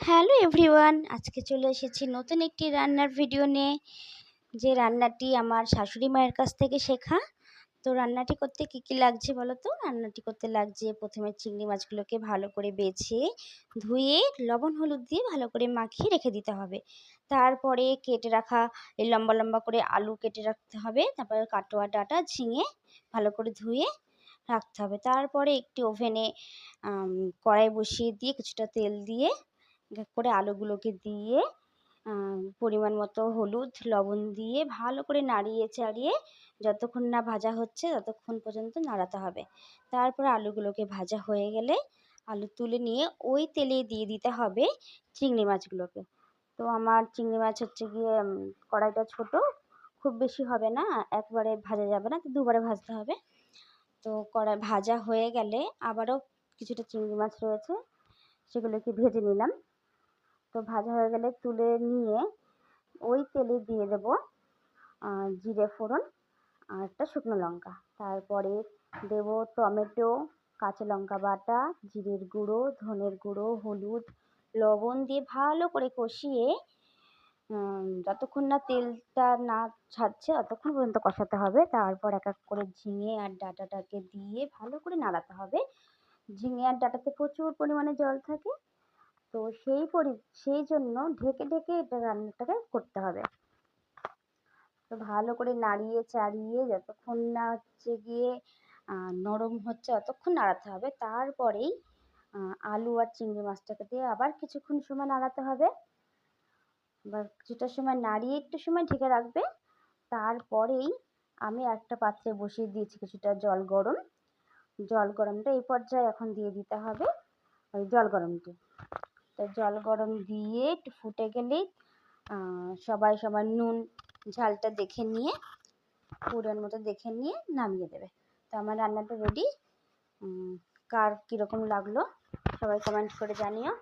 Hello everyone, আজকে চলে এসেছি নতুন একটি রান্নার ভিডিও নিয়ে। যে রান্নাটি আমার শাশুড়ি মায়ের কাছ থেকে শেখা। তো রান্নাটি করতে কী কী লাগছে বলো তো? রান্নাটি করতে লাগছে প্রথমে চিংড়ি মাছগুলোকে ভালো করে বেছে ধুয়ে লবণ হলুদ দিয়ে ভালো করে মাখিয়ে রেখে দিতে হবে। তারপরে কেটে রাখা এই লম্বা লম্বা করে আলু কেটে রাখতে হবে। তারপরে কাটোয়া ডাঁটা ঝিঙে ভালো করে ধুয়ে রাখতে হবে। তারপরে একটি ওভেনে কড়াই বসিয়ে দিয়ে কিছুটা তেল দিয়ে করে আলুগুলোকে দিয়ে পরিমাণ মতো হলুদ লবণ দিয়ে ভালো করে নাড়িয়ে চাড়িয়ে যতক্ষণ না ভাজা হচ্ছে ততক্ষণ পর্যন্ত নাড়াতে হবে। তারপর আলুগুলোকে ভাজা হয়ে গেলে আলু তুলে নিয়ে ওই তেলে দিয়ে দিতে হবে চিংড়ি মাছগুলোকে। তো আমার চিংড়ি মাছ হচ্ছে গিয়ে কড়াইটা ছোট, খুব বেশি হবে না, একবারে ভাজা যাবে না, তো দুবারে ভাজতে হবে। তো কড়াই ভাজা হয়ে গেলে আবারও কিছুটা চিংড়ি মাছ রয়েছে সেগুলোকে ভেজে নিলাম। তো ভাজা হয়ে গেলে তুলে নিয়ে ওই তেলে দিয়ে দেবো জিরে ফোড়ন আর একটা শুকনো লঙ্কা। তারপরে দেবো টমেটো, কাঁচা লঙ্কা বাটা, জিরের গুঁড়ো, ধনের গুঁড়ো, হলুদ, লবণ দিয়ে ভালো করে কষিয়ে যতক্ষণ না তেলটা না ছাড়ছে ততক্ষণ পর্যন্ত কষাতে হবে। তারপর এক এক করে ঝিঙে আর ডাঁটাটাকে দিয়ে ভালো করে নাড়াতে হবে। ঝিঙে আর ডাঁটাতে প্রচুর পরিমাণে জল থাকে, তো সেই জন্য ঢেকে ঢেকে এটা রান্নাটাকে করতে হবে। তো ভালো করে নাড়িয়ে চাড়িয়ে যতক্ষণ না হচ্ছে গিয়ে নরম হচ্ছে ততক্ষণ নাড়াতে হবে। তারপরেই আলু আর চিংড়ি মাছটাকে দিয়ে আবার কিছুক্ষণ সময় নাড়াতে হবে। এবার কিছুটা সময় নাড়িয়ে একটু সময় ঢেকে রাখবে। তারপরেই আমি একটা পাত্রে বসিয়ে দিয়েছি কিছুটা জল গরমটা এই পর্যায়ে এখন দিয়ে দিতে হবে ওই জল গরমটি। তো জল গরম দিয়ে একটু ফুটে গেলেই সবার নুন ঝালটা দেখে নিয়ে পরিমাণ মতো দেখে নিয়ে নামিয়ে দেবে। তো আমার রান্নাটা রেডি। কার কীরকম লাগলো সবাই কমেন্ট করে জানিও।